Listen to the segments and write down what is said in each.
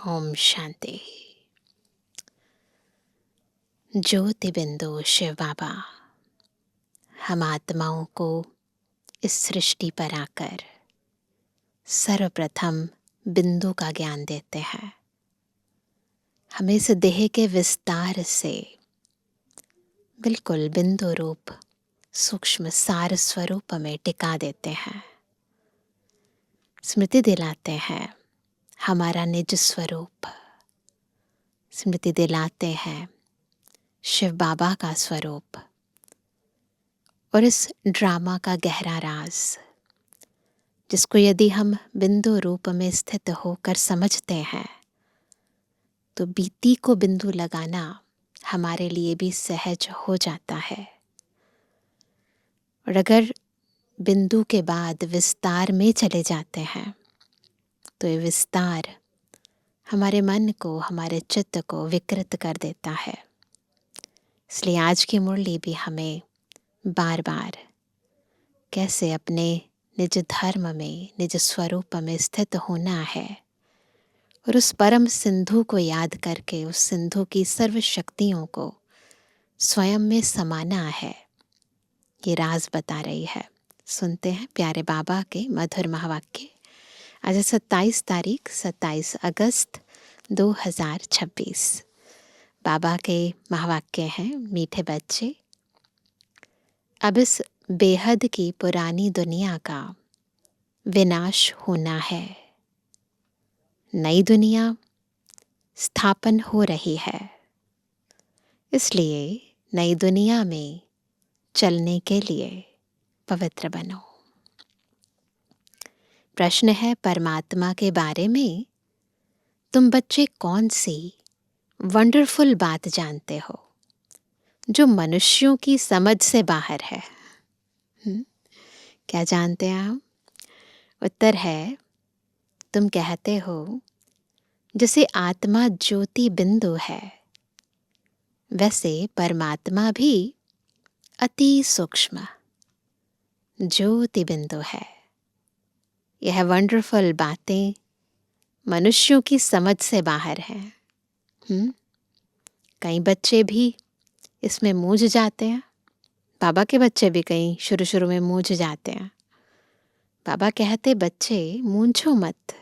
ओम शांति। ज्योति बिंदु शिव बाबा हम आत्माओं को इस सृष्टि पर आकर सर्वप्रथम बिंदु का ज्ञान देते हैं। हमें इस देह के विस्तार से बिल्कुल बिंदु रूप सूक्ष्म सार स्वरूप में टिका देते हैं। स्मृति दिलाते हैं हमारा निज स्वरूप, स्मृति दिलाते हैं शिव बाबा का स्वरूप और इस ड्रामा का गहरा राज, जिसको यदि हम बिंदु रूप में स्थित होकर समझते हैं तो बीती को बिंदु लगाना हमारे लिए भी सहज हो जाता है। और अगर बिंदु के बाद विस्तार में चले जाते हैं तो ये विस्तार हमारे मन को, हमारे चित्त को विकृत कर देता है। इसलिए आज की मुरली भी हमें बार बार कैसे अपने निज धर्म में, निज स्वरूप में स्थित होना है और उस परम सिंधु को याद करके उस सिंधु की सर्व शक्तियों को स्वयं में समाना है, ये राज बता रही है। सुनते हैं प्यारे बाबा के मधुर महावाक्य। आज 27 अगस्त 2026। बाबा के महावाक्य हैं, मीठे बच्चे। अब इस बेहद की पुरानी दुनिया का विनाश होना है, नई दुनिया स्थापन हो रही है। इसलिए नई दुनिया में चलने के लिए पवित्र बनो। प्रश्न है, परमात्मा के बारे में तुम बच्चे कौन सी वंडरफुल बात जानते हो जो मनुष्यों की समझ से बाहर है? क्या जानते हैं आप? उत्तर है, तुम कहते हो जैसे आत्मा ज्योति बिंदु है, वैसे परमात्मा भी अति सूक्ष्म ज्योति बिंदु है। यह वंडरफुल बातें मनुष्यों की समझ से बाहर हैं। कई बच्चे भी इसमें मूझ जाते हैं। बाबा के बच्चे भी कहीं शुरू में मूझ जाते हैं। बाबा कहते, बच्चे मूंझो मत।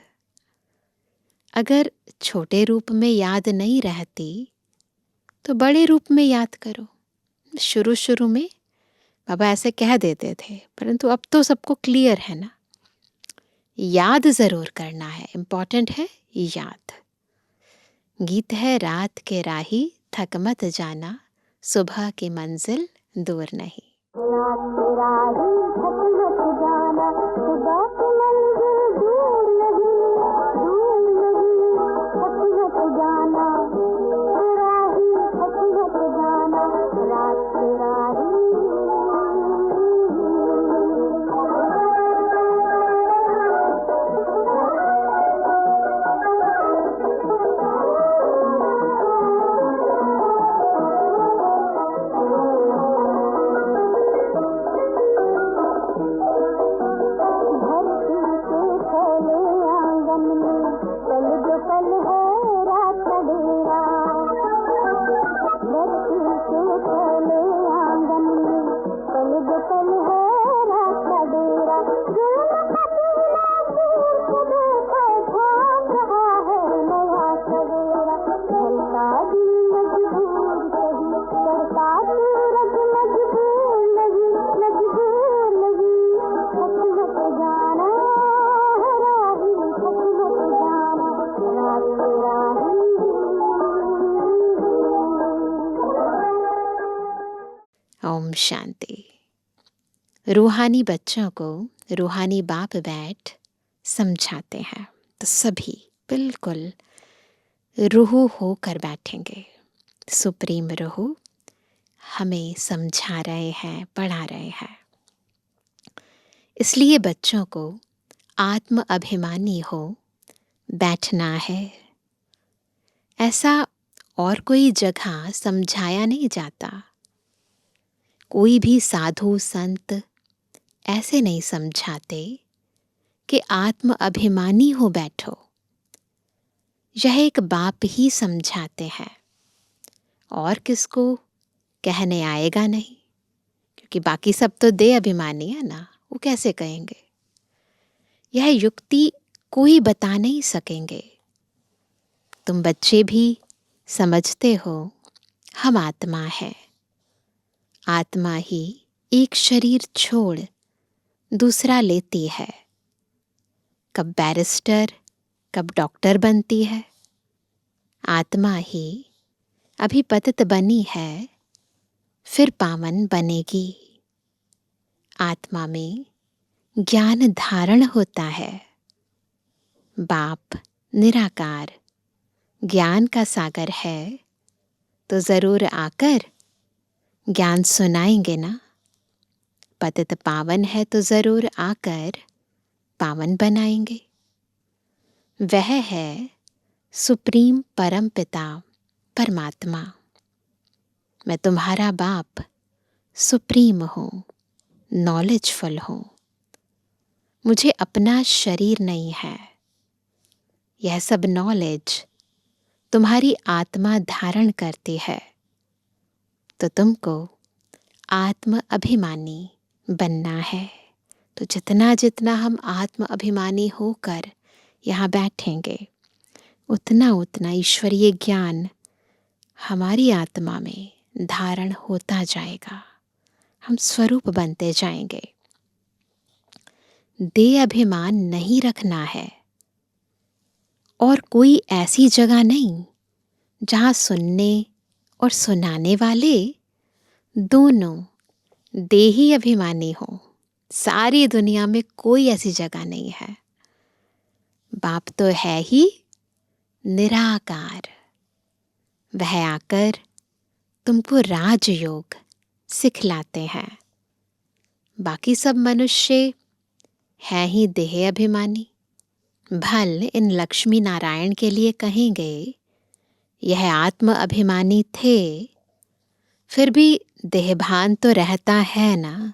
अगर छोटे रूप में याद नहीं रहती तो बड़े रूप में याद करो। शुरू में बाबा ऐसे कह देते थे, परंतु अब तो सबको क्लियर है ना। याद जरूर करना है, इम्पॉर्टेंट है याद। गीत है, रात के राही थक मत जाना, सुबह की मंजिल दूर नहीं। रात के राही थक मत जाना, सुबह की मंजिल दूर नहीं, दूर नहीं। थक मत जाना, राही थक मत जाना, रात के राही। ओम शांति। रूहानी बच्चों को रूहानी बाप बैठ समझाते हैं तो सभी बिल्कुल रूह होकर बैठेंगे। सुप्रीम रूह हमें समझा रहे हैं, पढ़ा रहे हैं। इसलिए बच्चों को आत्म अभिमानी हो बैठना है। ऐसा और कोई जगह समझाया नहीं जाता। कोई भी साधु संत ऐसे नहीं समझाते कि आत्म अभिमानी हो बैठो। यह एक बाप ही समझाते हैं, और किसको कहने आएगा नहीं, क्योंकि बाकी सब तो दे अभिमानी है ना, वो कैसे कहेंगे। यह युक्ति कोई बता नहीं सकेंगे। तुम बच्चे भी समझते हो हम आत्मा है। आत्मा ही एक शरीर छोड़ दूसरा लेती है। कब बैरिस्टर, कब डॉक्टर बनती है। आत्मा ही अभी पतित बनी है, फिर पावन बनेगी। आत्मा में ज्ञान धारण होता है। बाप निराकार ज्ञान का सागर है, तो जरूर आकर ज्ञान सुनाएंगे ना। पतित पावन है तो जरूर आकर पावन बनाएंगे। वह है सुप्रीम परम पिता परमात्मा। मैं तुम्हारा बाप सुप्रीम हूँ, नॉलेजफुल हूँ। मुझे अपना शरीर नहीं है। यह सब नॉलेज तुम्हारी आत्मा धारण करती है, तो तुमको आत्म अभिमानी बनना है। तो जितना जितना हम आत्म अभिमानी होकर यहाँ बैठेंगे, उतना उतना ईश्वरीय ज्ञान हमारी आत्मा में धारण होता जाएगा। हम स्वरूप बनते जाएंगे। देह अभिमान नहीं रखना है, और कोई ऐसी जगह नहीं जहाँ सुनने और सुनाने वाले दोनों देही अभिमानी हो। सारी दुनिया में कोई ऐसी जगह नहीं है। बाप तो है ही निराकार। वह आकर तुमको राजयोग सिखलाते हैं। बाकी सब मनुष्य है ही देह अभिमानी। भल इन लक्ष्मी नारायण के लिए कहेंगे यह आत्म अभिमानी थे, फिर भी देहभान तो रहता है ना।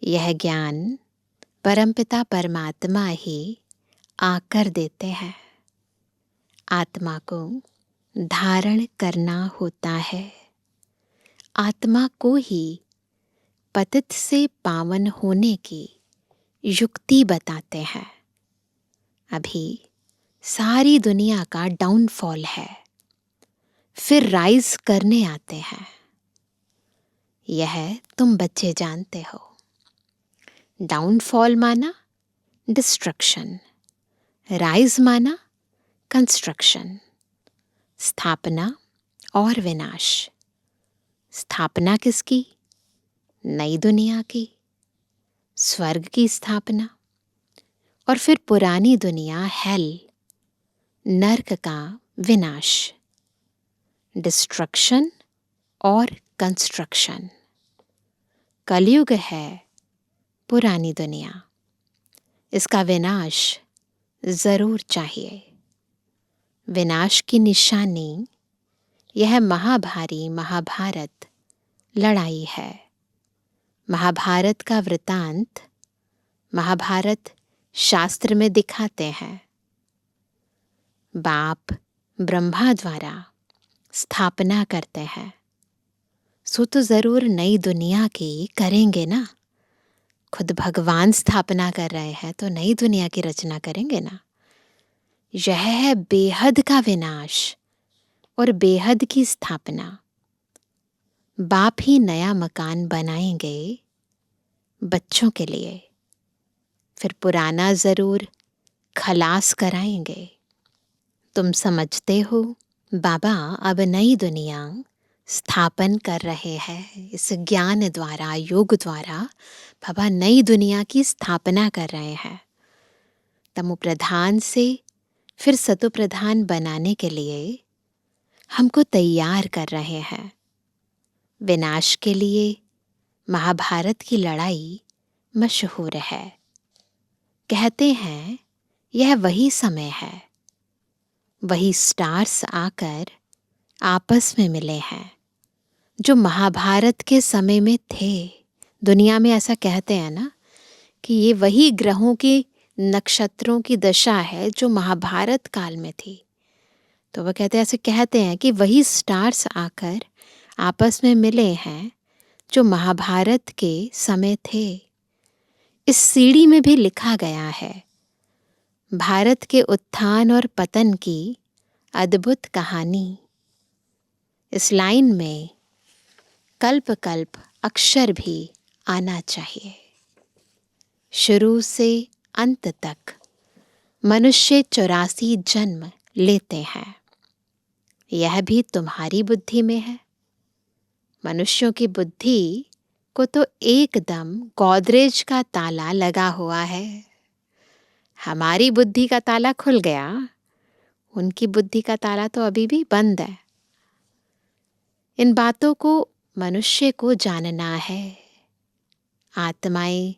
यह ज्ञान परमपिता परमात्मा ही आकर देते हैं। आत्मा को धारण करना होता है। आत्मा को ही पतित से पावन होने की युक्ति बताते हैं। अभी सारी दुनिया का डाउनफॉल है, फिर राइज करने आते हैं। यह तुम बच्चे जानते हो। डाउनफॉल माना डिस्ट्रक्शन, राइज माना कंस्ट्रक्शन, स्थापना और विनाश। स्थापना किसकी? नई दुनिया की, स्वर्ग की स्थापना। और फिर पुरानी दुनिया हेल, नर्क का विनाश। डिस्ट्रक्शन और कंस्ट्रक्शन। कलयुग है पुरानी दुनिया, इसका विनाश जरूर चाहिए। विनाश की निशानी यह महाभारी महाभारत लड़ाई है। महाभारत का वृतांत महाभारत शास्त्र में दिखाते हैं। बाप ब्रह्मा द्वारा स्थापना करते हैं, सो तो जरूर नई दुनिया की करेंगे ना। खुद भगवान स्थापना कर रहे हैं तो नई दुनिया की रचना करेंगे ना। यह है बेहद का विनाश और बेहद की स्थापना। बाप ही नया मकान बनाएंगे बच्चों के लिए, फिर पुराना जरूर खलास कराएंगे। तुम समझते हो बाबा अब नई दुनिया स्थापन कर रहे हैं। इस ज्ञान द्वारा, योग द्वारा बाबा नई दुनिया की स्थापना कर रहे हैं। तमो प्रधान से फिर सतो प्रधान बनाने के लिए हमको तैयार कर रहे हैं। विनाश के लिए महाभारत की लड़ाई मशहूर है। कहते हैं यह वही समय है, वही स्टार्स आकर आपस में मिले हैं जो महाभारत के समय में थे। दुनिया में ऐसा कहते हैं ना कि ये वही ग्रहों की नक्षत्रों की दशा है जो महाभारत काल में थी। तो वह ऐसे कहते हैं कि वही स्टार्स आकर आपस में मिले हैं जो महाभारत के समय थे। इस सीढ़ी में भी लिखा गया है भारत के उत्थान और पतन की अद्भुत कहानी। इस लाइन में कल्प कल्प अक्षर भी आना चाहिए। शुरू से अंत तक मनुष्य 84 जन्म लेते हैं। यह भी तुम्हारी बुद्धि में है। मनुष्यों की बुद्धि को तो एकदम गोदरेज का ताला लगा हुआ है। हमारी बुद्धि का ताला खुल गया, उनकी बुद्धि का ताला तो अभी भी बंद है। इन बातों को मनुष्य को जानना है। आत्माएं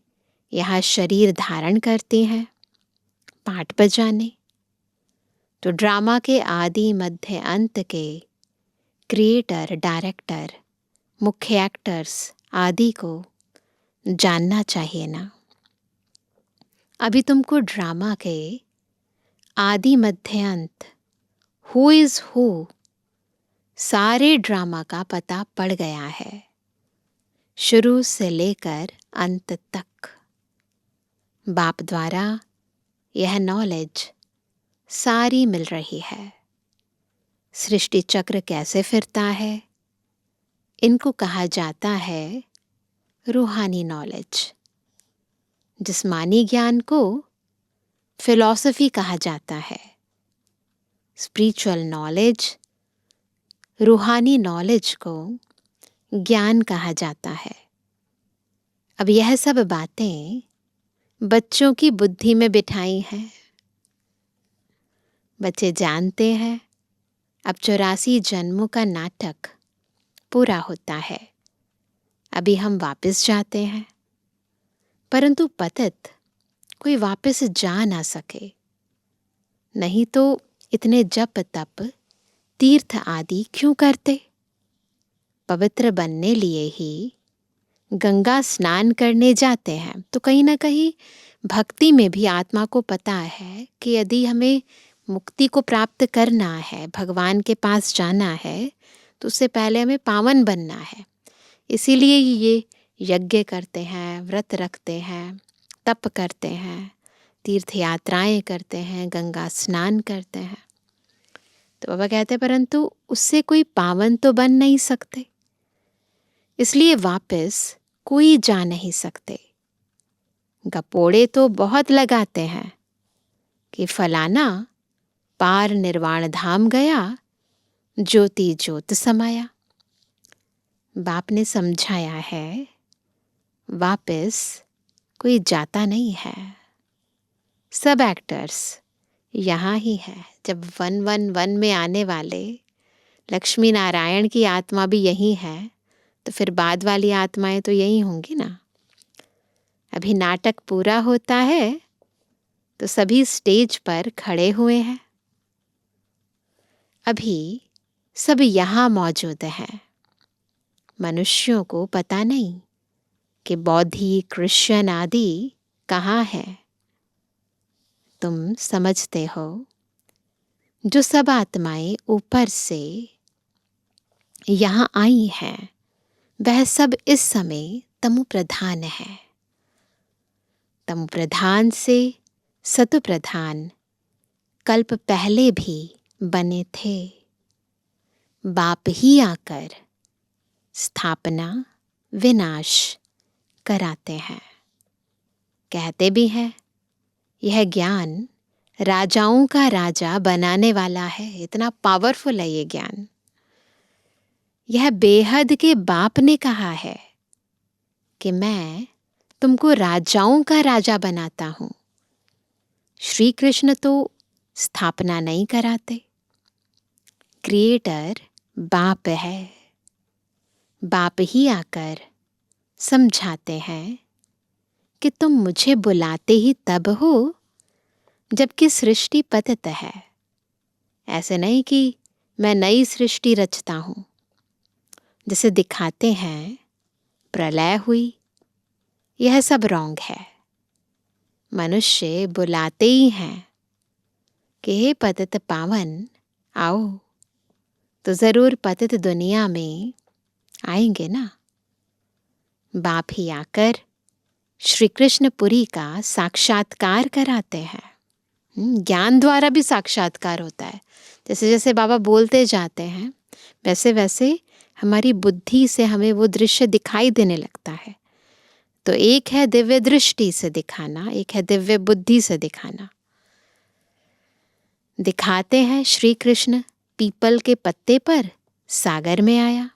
यहाँ शरीर धारण करती हैं पाठ बजाने। तो ड्रामा के आदि मध्य अंत के क्रिएटर, डायरेक्टर, मुख्य एक्टर्स आदि को जानना चाहिए ना। अभी तुमको ड्रामा के आदि मध्य अंत, हु इज हु, सारे ड्रामा का पता पड़ गया है, शुरू से लेकर अंत तक। बाप द्वारा यह नॉलेज सारी मिल रही है। सृष्टि चक्र कैसे फिरता है, इनको कहा जाता है रूहानी नॉलेज। जिस्मानी ज्ञान को फिलॉसफी कहा जाता है। स्पिरिचुअल नॉलेज, रूहानी नॉलेज को ज्ञान कहा जाता है। अब यह सब बातें बच्चों की बुद्धि में बिठाई हैं। बच्चे जानते हैं अब 84 जन्मों का नाटक पूरा होता है। अभी हम वापस जाते हैं, परंतु पतित कोई वापस जा ना सके। नहीं तो इतने जप तप तीर्थ आदि क्यों करते? पवित्र बनने लिए ही गंगा स्नान करने जाते हैं। तो कहीं ना कहीं भक्ति में भी आत्मा को पता है कि यदि हमें मुक्ति को प्राप्त करना है, भगवान के पास जाना है, तो उससे पहले हमें पावन बनना है। इसीलिए ये यज्ञ करते हैं, व्रत रखते हैं, तप करते हैं, तीर्थ यात्राएं करते हैं, गंगा स्नान करते हैं। तो बाबा कहते हैं परंतु उससे कोई पावन तो बन नहीं सकते, इसलिए वापस कोई जा नहीं सकते। गपोड़े तो बहुत लगाते हैं कि फलाना पार निर्वाण धाम गया, ज्योति ज्योत समाया। बाप ने समझाया है वापस कोई जाता नहीं है। सब एक्टर्स यहाँ ही है। जब 111 में आने वाले लक्ष्मी नारायण की आत्मा भी यही है, तो फिर बाद वाली आत्माएं तो यही होंगी ना। अभी नाटक पूरा होता है तो सभी स्टेज पर खड़े हुए हैं। अभी सब यहाँ मौजूद हैं। मनुष्यों को पता नहीं कि बौद्धि, क्रिश्चियन आदि कहाँ है। तुम समझते हो जो सब आत्माएं ऊपर से यहाँ आई हैं, वह सब इस समय तमु प्रधान है। तमु प्रधान से सतु प्रधान कल्प पहले भी बने थे। बाप ही आकर स्थापना विनाश कराते हैं। कहते भी हैं यह ज्ञान राजाओं का राजा बनाने वाला है। इतना पावरफुल है ये ज्ञान। यह बेहद के बाप ने कहा है कि मैं तुमको राजाओं का राजा बनाता हूं। श्री कृष्ण तो स्थापना नहीं कराते। क्रिएटर बाप है। बाप ही आकर समझाते हैं कि तुम मुझे बुलाते ही तब हो जबकि सृष्टि पतित है। ऐसे नहीं कि मैं नई सृष्टि रचता हूं। जिसे दिखाते हैं प्रलय हुई, यह सब रॉन्ग है। मनुष्य बुलाते ही हैं कि हे पतित पावन आओ, तो जरूर पतित दुनिया में आएंगे ना। बाप ही आकर श्री कृष्णपुरी का साक्षात्कार कराते हैं। ज्ञान द्वारा भी साक्षात्कार होता है। जैसे जैसे बाबा बोलते जाते हैं वैसे वैसे हमारी बुद्धि से हमें वो दृश्य दिखाई देने लगता है। तो एक है दिव्य दृष्टि से दिखाना, एक है दिव्य बुद्धि से दिखाना। दिखाते हैं श्री कृष्ण पीपल के पत्ते पर सागर में आया।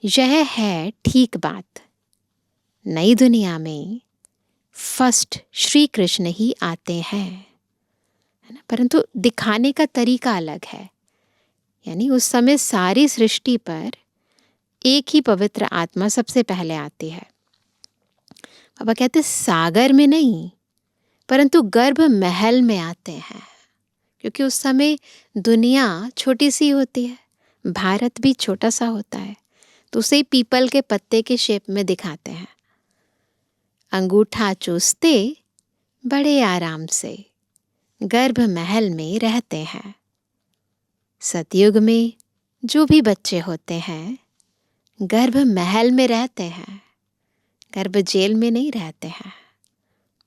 यह है ठीक बात। नई दुनिया में फर्स्ट श्री कृष्ण ही आते हैं, है ना। परंतु दिखाने का तरीका अलग है। यानी उस समय सारी सृष्टि पर एक ही पवित्र आत्मा सबसे पहले आती है। बाबा कहते सागर में नहीं परंतु गर्भ महल में आते हैं, क्योंकि उस समय दुनिया छोटी सी होती है, भारत भी छोटा सा होता है, तो उसे पीपल के पत्ते के शेप में दिखाते हैं। अंगूठा चूसते बड़े आराम से गर्भ महल में रहते हैं। सतयुग में जो भी बच्चे होते हैं गर्भ महल में रहते हैं, गर्भ जेल में नहीं रहते हैं,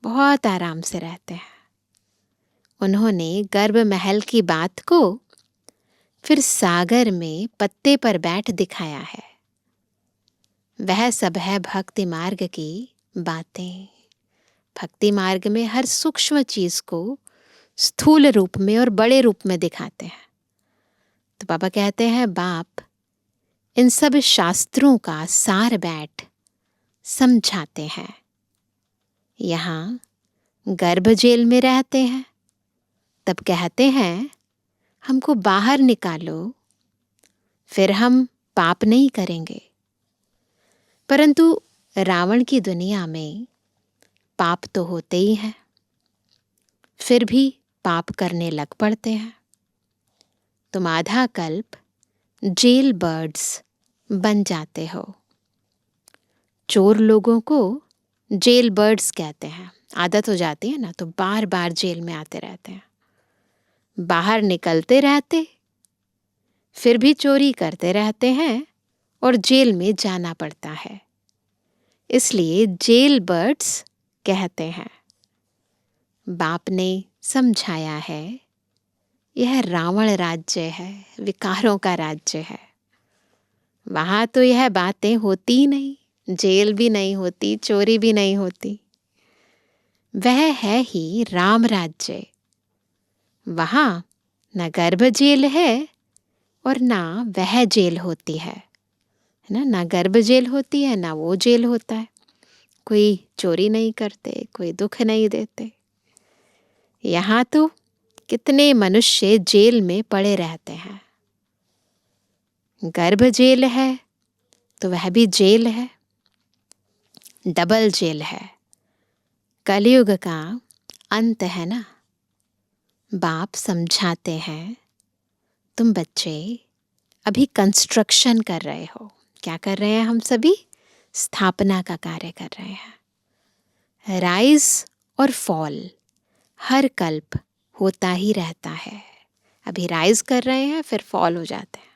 बहुत आराम से रहते हैं। उन्होंने गर्भ महल की बात को फिर सागर में पत्ते पर बैठ दिखाया है। वह सब है भक्ति मार्ग की बातें। भक्ति मार्ग में हर सूक्ष्म चीज को स्थूल रूप में और बड़े रूप में दिखाते हैं। तो बाबा कहते हैं बाप इन सब शास्त्रों का सार बैठ समझाते हैं। यहाँ गर्भ जेल में रहते हैं, तब कहते हैं हमको बाहर निकालो, फिर हम पाप नहीं करेंगे। परंतु रावण की दुनिया में पाप तो होते ही हैं, फिर भी पाप करने लग पड़ते हैं। तुम आधा कल्प जेल बर्ड्स बन जाते हो। चोर लोगों को जेल बर्ड्स कहते हैं। आदत हो जाती है ना, तो बार बार जेल में आते रहते हैं, बाहर निकलते रहते, फिर भी चोरी करते रहते हैं और जेल में जाना पड़ता है। इसलिए जेल बर्ड्स कहते हैं। बाप ने समझाया है यह रावण राज्य है, विकारों का राज्य है। वहां तो यह बातें होती ही नहीं, जेल भी नहीं होती, चोरी भी नहीं होती। वह है ही राम राज्य। वहां न गर्भ जेल है और ना वह जेल होती है ना। ना गर्भ जेल होती है ना वो जेल होता है। कोई चोरी नहीं करते, कोई दुख नहीं देते। यहाँ तो कितने मनुष्य जेल में पड़े रहते हैं। गर्भ जेल है तो वह भी जेल है, डबल जेल है। कलयुग का अंत है ना। बाप समझाते हैं तुम बच्चे अभी कंस्ट्रक्शन कर रहे हो। क्या कर रहे हैं हम सभी? स्थापना का कार्य कर रहे हैं। राइज और फॉल हर कल्प होता ही रहता है। अभी राइज कर रहे हैं, फिर फॉल हो जाते हैं।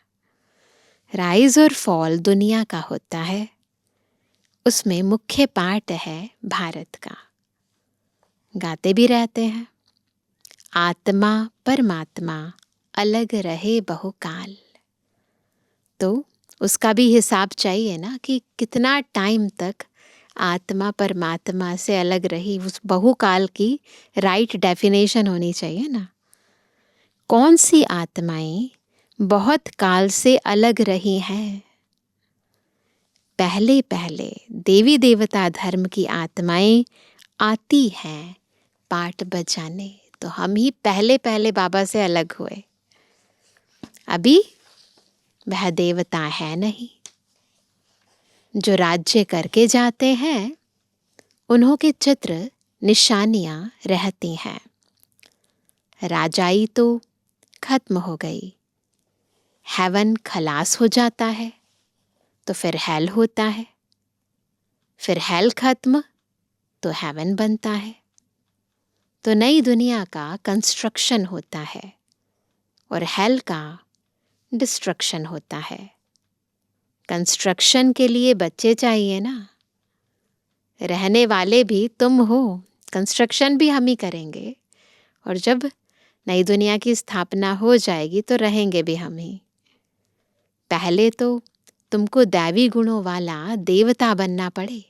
राइज और फॉल दुनिया का होता है। उसमें मुख्य पार्ट है भारत का। गाते भी रहते हैं, आत्मा परमात्मा अलग रहे बहुकाल। तो उसका भी हिसाब चाहिए ना कि कितना टाइम तक आत्मा परमात्मा से अलग रही। उस बहुकाल की राइट डेफिनेशन होनी चाहिए ना। कौन सी आत्माएं बहुत काल से अलग रही हैं? पहले पहले देवी देवता धर्म की आत्माएं आती हैं पाठ बजाने, तो हम ही पहले पहले बाबा से अलग हुए। अभी वह देवता है नहीं। जो राज्य करके जाते हैं उन्हों के चित्र निशानियां रहती हैं। राजाई तो खत्म हो गई, हेवन खलास हो जाता है, तो फिर हेल होता है, फिर हेल खत्म तो हेवन बनता है। तो नई दुनिया का कंस्ट्रक्शन होता है और हेल का डिस्ट्रक्शन होता है। कंस्ट्रक्शन के लिए बच्चे चाहिए ना, रहने वाले भी तुम हो, कंस्ट्रक्शन भी हम ही करेंगे, और जब नई दुनिया की स्थापना हो जाएगी तो रहेंगे भी हम ही। पहले तो तुमको दैवी गुणों वाला देवता बनना पड़े।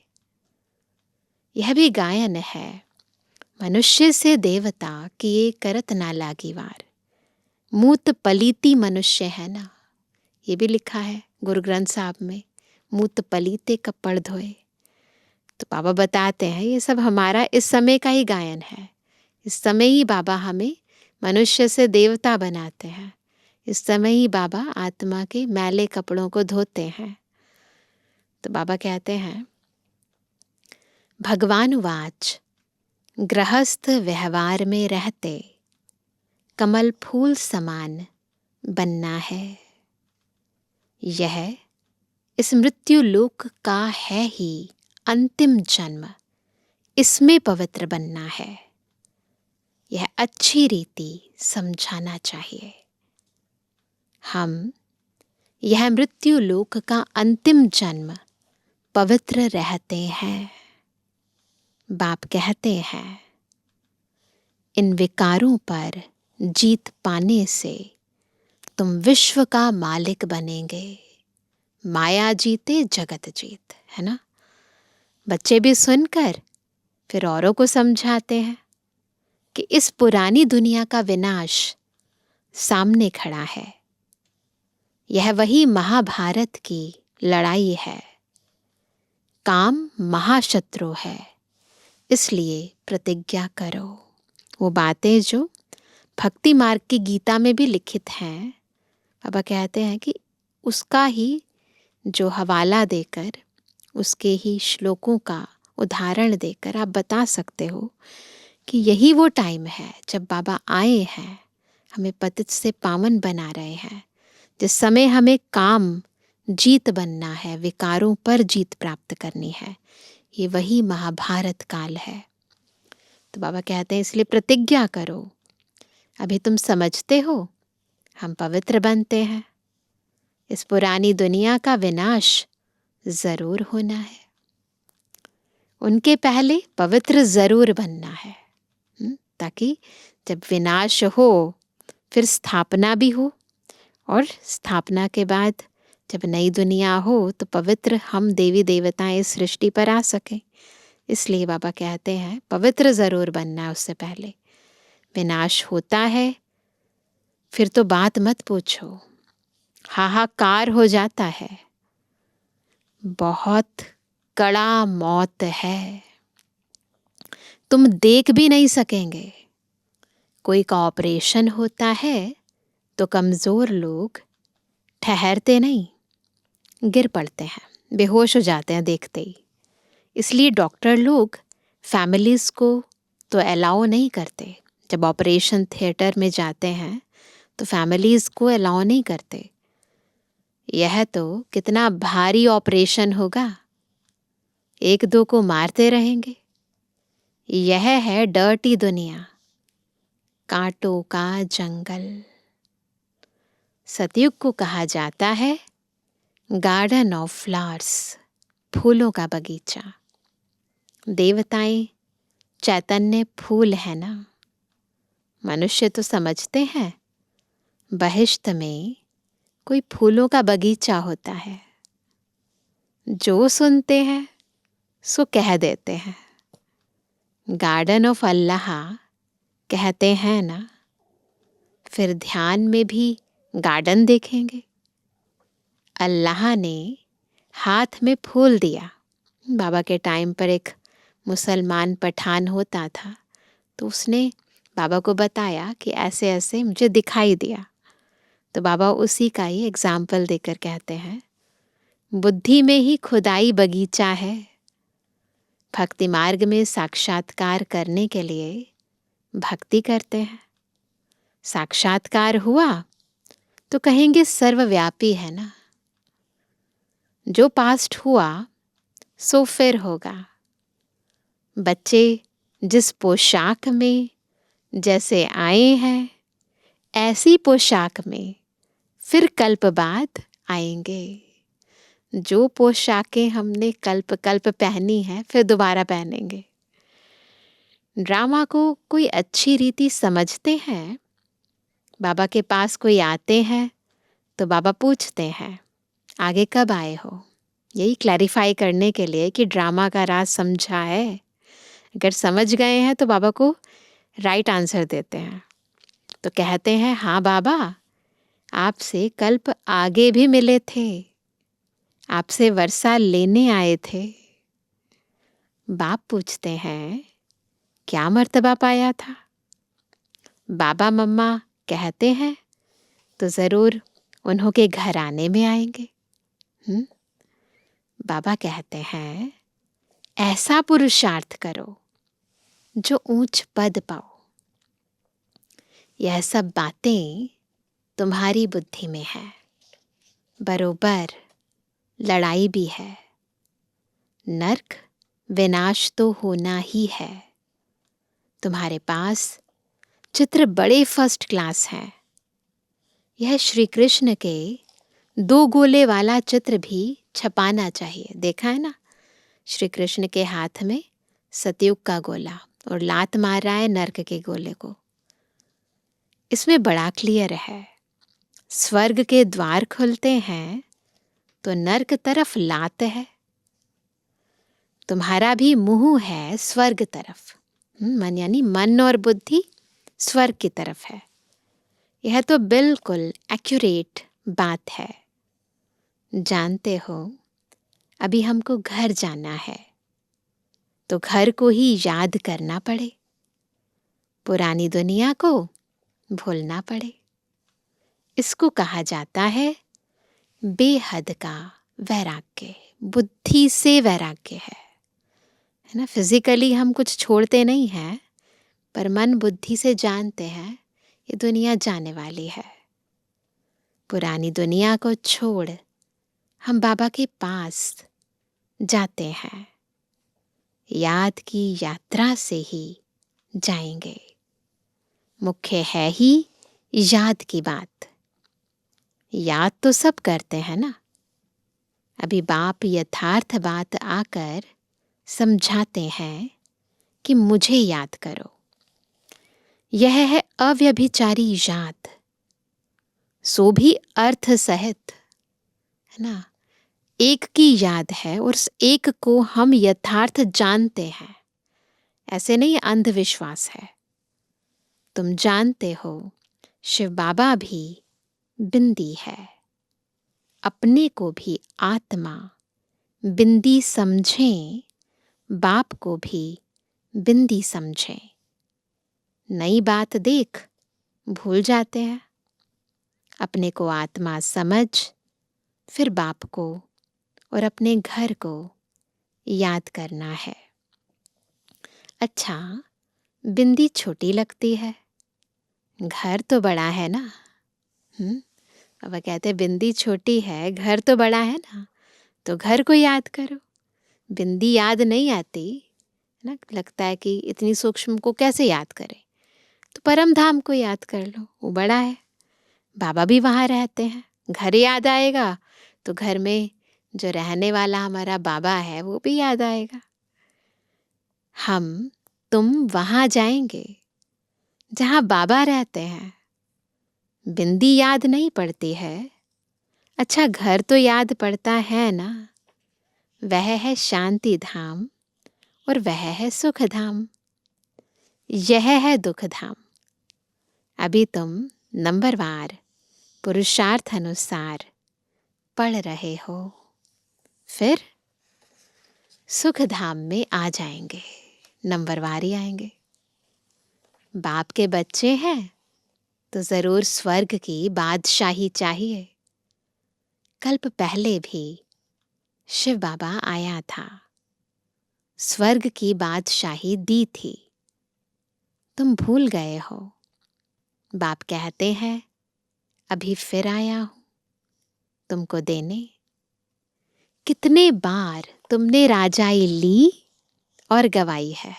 यह भी गायन है, मनुष्य से देवता किए करत ना लागी वार। मूत पलीती मनुष्य है ना, ये भी लिखा है गुरु ग्रंथ साहब में, मूत पलीते कपड़ धोए। तो बाबा बताते हैं ये सब हमारा इस समय का ही गायन है। इस समय ही बाबा हमें मनुष्य से देवता बनाते हैं। इस समय ही बाबा आत्मा के मैले कपड़ों को धोते हैं। तो बाबा कहते हैं, भगवान वाच गृहस्थ व्यवहार में रहते कमल फूल समान बनना है। यह इस मृत्यु लोक का है ही अंतिम जन्म, इसमें पवित्र बनना है। यह अच्छी रीति समझाना चाहिए। हम यह मृत्यु लोक का अंतिम जन्म पवित्र रहते हैं। बाप कहते हैं, इन विकारों पर जीत पाने से तुम विश्व का मालिक बनेंगे। माया जीते जगत जीत, है ना। बच्चे भी सुनकर फिर औरों को समझाते हैं कि इस पुरानी दुनिया का विनाश सामने खड़ा है। यह वही महाभारत की लड़ाई है। काम महाशत्रु है, इसलिए प्रतिज्ञा करो। वो बातें जो भक्ति मार्ग की गीता में भी लिखित हैं, बाबा कहते हैं कि उसका ही जो हवाला देकर, उसके ही श्लोकों का उदाहरण देकर आप बता सकते हो कि यही वो टाइम है जब बाबा आए हैं, हमें पतित से पावन बना रहे हैं। जिस समय हमें काम जीत बनना है, विकारों पर जीत प्राप्त करनी है, ये वही महाभारत काल है। तो बाबा कहते हैं इसलिए प्रतिज्ञा करो। अभी तुम समझते हो हम पवित्र बनते हैं, इस पुरानी दुनिया का विनाश जरूर होना है, उनके पहले पवित्र जरूर बनना है, ताकि जब विनाश हो फिर स्थापना भी हो, और स्थापना के बाद जब नई दुनिया हो तो पवित्र हम देवी देवताएं इस सृष्टि पर आ सकें। इसलिए बाबा कहते हैं पवित्र जरूर बनना है उससे पहले। विनाश होता है फिर तो बात मत पूछो, हाहाकार हो जाता है, बहुत कड़ा मौत है, तुम देख भी नहीं सकेंगे। कोई का ऑपरेशन होता है तो कमजोर लोग ठहरते नहीं, गिर पड़ते हैं, बेहोश हो जाते हैं देखते ही। इसलिए डॉक्टर लोग फैमिलीज को तो अलाउ नहीं करते। जब ऑपरेशन थिएटर में जाते हैं तो फैमिलीज को अलाउ नहीं करते। यह तो कितना भारी ऑपरेशन होगा, एक दो को मारते रहेंगे। यह है डर्टी दुनिया, कांटों का जंगल। सतयुग को कहा जाता है गार्डन ऑफ फ्लावर्स, फूलों का बगीचा। देवताएं चैतन्य फूल है ना। मनुष्य तो समझते हैं बहिश्त में कोई फूलों का बगीचा होता है, जो सुनते हैं सो कह देते हैं। गार्डन ऑफ अल्लाह कहते हैं ना, फिर ध्यान में भी गार्डन देखेंगे। अल्लाह ने हाथ में फूल दिया। बाबा के टाइम पर एक मुसलमान पठान होता था, तो उसने बाबा को बताया कि ऐसे ऐसे मुझे दिखाई दिया। तो बाबा उसी का ही एग्जाम्पल देकर कहते हैं, बुद्धि में ही खुदाई बगीचा है। भक्ति मार्ग में साक्षात्कार करने के लिए भक्ति करते हैं। साक्षात्कार हुआ तो कहेंगे सर्वव्यापी है ना। जो पास्ट हुआ सो फिर होगा। बच्चे जिस पोशाक में जैसे आए हैं ऐसी पोशाक में फिर कल्प बाद आएंगे। जो पोशाकें हमने कल्प कल्प पहनी हैं फिर दोबारा पहनेंगे। ड्रामा को कोई अच्छी रीति समझते हैं। बाबा के पास कोई आते हैं तो बाबा पूछते हैं आगे कब आए हो, यही क्लैरिफाई करने के लिए कि ड्रामा का राज समझा है। अगर समझ गए हैं तो बाबा को राइट आंसर देते हैं। तो कहते हैं हाँ बाबा, आपसे कल्प आगे भी मिले थे, आपसे वर्षा लेने आए थे। बाप पूछते हैं क्या मर्तबा पाया था। बाबा मम्मा कहते हैं तो ज़रूर उन्हों के घराने में आएंगे। बाबा कहते हैं ऐसा पुरुषार्थ करो जो ऊंच पद पाओ। यह सब बातें तुम्हारी बुद्धि में है, बरोबर लड़ाई भी है। नरक विनाश तो होना ही है। तुम्हारे पास चित्र बड़े फर्स्ट क्लास हैं। यह श्री कृष्ण के 2 गोले वाला चित्र भी छपाना चाहिए। देखा है ना, श्री कृष्ण के हाथ में सतयुग का गोला और लात मार रहा है नरक के गोले को। इसमें बड़ा क्लियर है, स्वर्ग के द्वार खुलते हैं तो नरक तरफ लात है। तुम्हारा भी मुंह है स्वर्ग तरफ। मन यानी मन और बुद्धि स्वर्ग की तरफ है। यह तो बिल्कुल एक्यूरेट बात है। जानते हो, अभी हमको घर जाना है तो घर को ही याद करना पड़े, पुरानी दुनिया को भूलना पड़े। इसको कहा जाता है बेहद का वैराग्य। बुद्धि से वैराग्य है ना। फिजिकली हम कुछ छोड़ते नहीं हैं, पर मन बुद्धि से जानते हैं ये दुनिया जाने वाली है। पुरानी दुनिया को छोड़ हम बाबा के पास जाते हैं। याद की यात्रा से ही जाएंगे। मुख्य है ही याद की बात। याद तो सब करते हैं ना। अभी बाप यथार्थ बात आकर समझाते हैं कि मुझे याद करो। यह है अव्यभिचारी याद, सो भी अर्थ सहित, है ना। एक की याद है और उस एक को हम यथार्थ जानते हैं। ऐसे नहीं अंधविश्वास है। तुम जानते हो शिव बाबा भी बिंदी है। अपने को भी आत्मा बिंदी समझें, बाप को भी बिंदी समझें। नई बात देख भूल जाते हैं। अपने को आत्मा समझ फिर बाप को और अपने घर को याद करना है। अच्छा, बिंदी छोटी लगती है, घर तो बड़ा है ना। बाबा कहते बिंदी छोटी है, घर तो बड़ा है ना, तो घर को याद करो। बिंदी याद नहीं आती ना, लगता है कि इतनी सूक्ष्म को कैसे याद करें, तो परम धाम को याद कर लो, वो बड़ा है। बाबा भी वहाँ रहते हैं। घर याद आएगा तो घर में जो रहने वाला हमारा बाबा है वो भी याद आएगा। हम तुम वहाँ जाएंगे जहाँ बाबा रहते हैं। बिंदी याद नहीं पड़ती है। अच्छा, घर तो याद पड़ता है ना। वह है शांति धाम और वह है सुख धाम। यह है दुख धाम। अभी तुम नंबरवार पुरुषार्थ अनुसार पढ़ रहे हो, फिर सुख धाम में आ जाएंगे, नंबरवार ही आएंगे। बाप के बच्चे हैं तो जरूर स्वर्ग की बादशाही चाहिए। कल्प पहले भी शिव बाबा आया था, स्वर्ग की बादशाही दी थी, तुम भूल गए हो। बाप कहते हैं अभी फिर आया हूं तुमको देने। कितने बार तुमने राजाई ली और गवाई है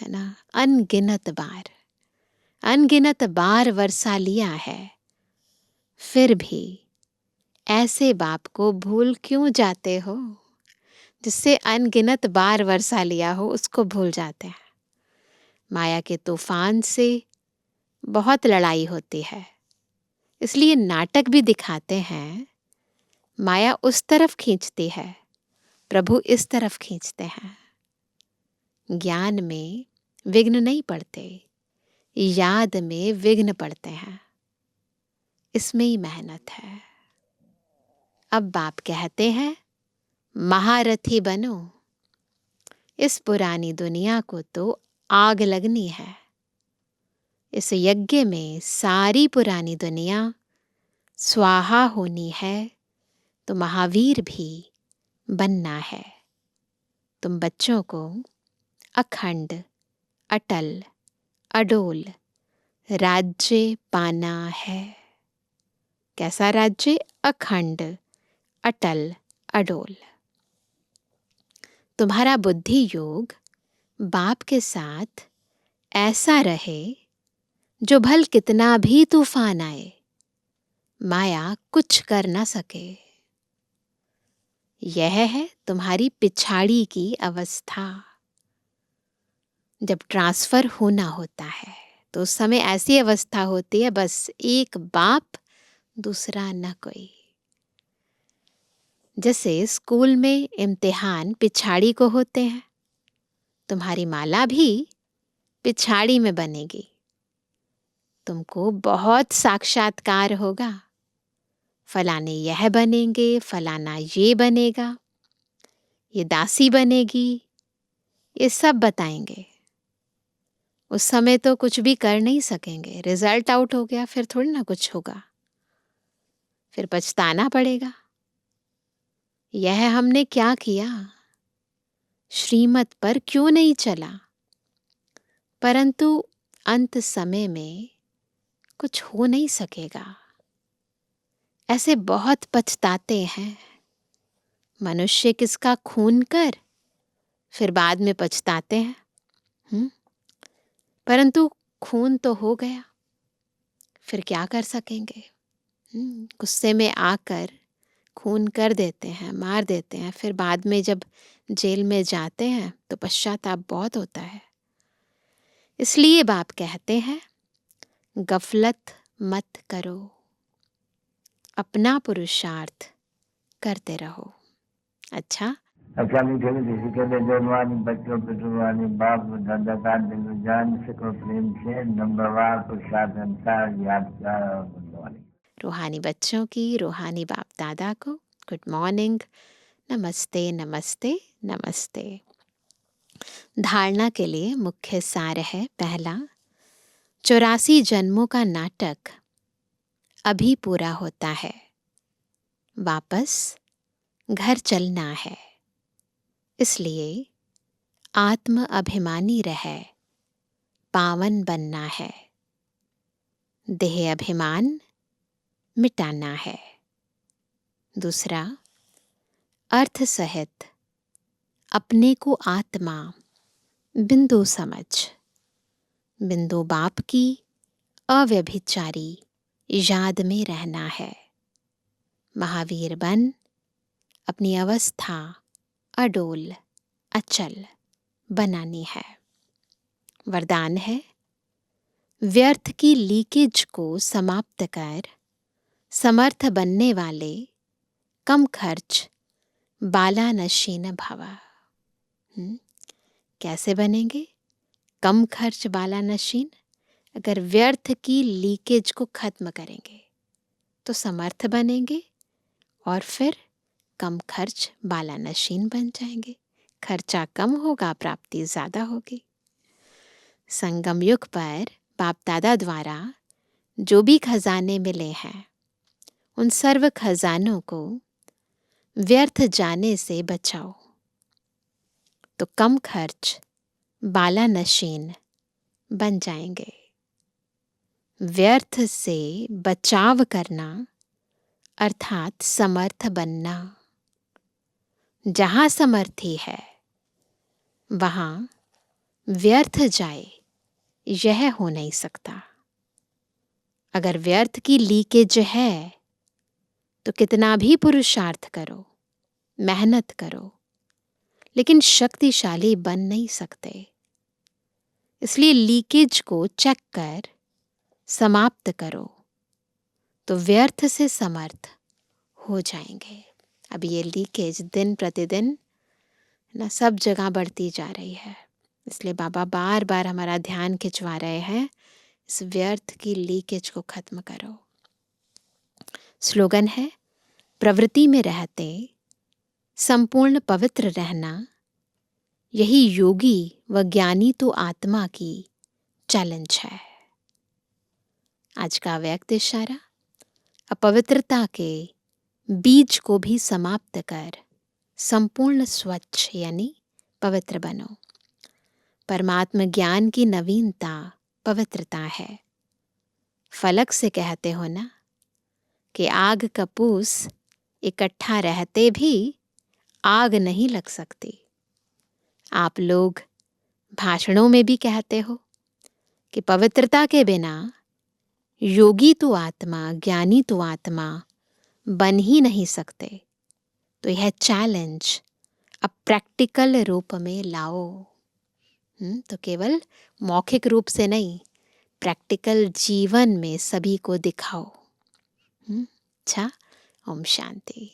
ना, अनगिनत बार। अनगिनत बार वर्षा लिया है, फिर भी ऐसे बाप को भूल क्यों जाते हो? जिससे अनगिनत बार वर्षा लिया हो उसको भूल जाते हैं। माया के तूफान से बहुत लड़ाई होती है, इसलिए नाटक भी दिखाते हैं। माया उस तरफ खींचती है, प्रभु इस तरफ खींचते हैं। ज्ञान में विघ्न नहीं पड़ते, याद में विघ्न पड़ते हैं। इसमें ही मेहनत है। अब बाप कहते हैं महारथी बनो। इस पुरानी दुनिया को तो आग लगनी है। इस यज्ञ में सारी पुरानी दुनिया स्वाहा होनी है, तो महावीर भी बनना है। तुम बच्चों को अखंड, अटल, अडोल राज्य पाना है। कैसा राज्य? अखंड, अटल, अडोल। तुम्हारा बुद्धि योग बाप के साथ ऐसा रहे जो भल कितना भी तूफान आए, माया कुछ कर ना सके। यह है तुम्हारी पिछाड़ी की अवस्था। जब ट्रांसफर होना होता है तो उस समय ऐसी अवस्था होती है, बस एक बाप, दूसरा न कोई। जैसे स्कूल में इम्तिहान पिछाड़ी को होते हैं, तुम्हारी माला भी पिछाड़ी में बनेगी। तुमको बहुत साक्षात्कार होगा, फलाने यह बनेंगे, फलाना ये बनेगा, ये दासी बनेगी, ये सब बताएंगे। उस समय तो कुछ भी कर नहीं सकेंगे, रिजल्ट आउट हो गया, फिर थोड़ी ना कुछ होगा, फिर पछताना पड़ेगा। यह हमने क्या किया, श्रीमत पर क्यों नहीं चला। परंतु अंत समय में कुछ हो नहीं सकेगा। ऐसे बहुत पछताते हैं मनुष्य। किसका खून कर फिर बाद में पछताते हैं। परंतु खून तो हो गया, फिर क्या कर सकेंगे। गुस्से में आकर खून कर देते हैं, मार देते हैं, फिर बाद में जब जेल में जाते हैं तो पश्चाताप बहुत होता है। इसलिए बाप कहते हैं गफलत मत करो, अपना पुरुषार्थ करते रहो। अच्छा, मीठे मीठे सिकंदर जन्मवानी बच्चों पे जुड़वानी बाप दादा का दिल जान सको प्रेम से नंबरवार पुरुषार्थ अनुसार याद बनवानी। रूहानी बच्चों की रूहानी बाप दादा को गुड मॉर्निंग, नमस्ते नमस्ते नमस्ते। धारणा के लिए मुख्य सार है, पहला, 84 जन्मों का नाटक अभी पूरा होता है, वापस घर चलना है। इसलिए आत्म अभिमानी रहे, पावन बनना है। देह अभिमान मिटाना है। दूसरा, अर्थ सहित अपने को आत्मा बिंदु समझ, बिंदु बाप की अव्यभिचारी याद में रहना है। महावीर बन अपनी अवस्था अडोल, अचल बनानी है। वरदान है, व्यर्थ की लीकेज को समाप्त कर समर्थ बनने वाले कम खर्च बालानशीन भवा। कैसे बनेंगे कम खर्च बालानशीन? अगर व्यर्थ की लीकेज को खत्म करेंगे तो समर्थ बनेंगे और फिर कम खर्च बालानशीन बन जाएंगे। खर्चा कम होगा, प्राप्ति ज्यादा होगी। संगम युग पर बाप दादा द्वारा जो भी खजाने मिले हैं, उन सर्व खजानों को व्यर्थ जाने से बचाओ, तो कम खर्च बालानशीन बन जाएंगे। व्यर्थ से बचाव करना अर्थात समर्थ बनना। जहां समर्थी है वहां व्यर्थ जाए, यह हो नहीं सकता। अगर व्यर्थ की लीकेज है तो कितना भी पुरुषार्थ करो, मेहनत करो, लेकिन शक्तिशाली बन नहीं सकते। इसलिए लीकेज को चेक कर समाप्त करो तो व्यर्थ से समर्थ हो जाएंगे। अब ये लीकेज दिन प्रतिदिन ना सब जगह बढ़ती जा रही है, इसलिए बाबा बार बार हमारा ध्यान खिंचवा रहे हैं, इस व्यर्थ की लीकेज को खत्म करो। स्लोगन है, प्रवृत्ति में रहते संपूर्ण पवित्र रहना, यही योगी व ज्ञानी तो आत्मा की चैलेंज है। आज का व्यक्त इशारा, अपवित्रता के बीज को भी समाप्त कर संपूर्ण स्वच्छ यानी पवित्र बनो। परमात्म ज्ञान की नवीनता पवित्रता है। फलक से कहते हो ना कि आग का पूस इकट्ठा रहते भी आग नहीं लग सकती। आप लोग भाषणों में भी कहते हो कि पवित्रता के बिना योगी तो आत्मा, ज्ञानी तो आत्मा बन ही नहीं सकते। तो यह चैलेंज अब प्रैक्टिकल रूप में लाओ। तो केवल मौखिक रूप से नहीं, प्रैक्टिकल जीवन में सभी को दिखाओ। अच्छा, ओम शांति।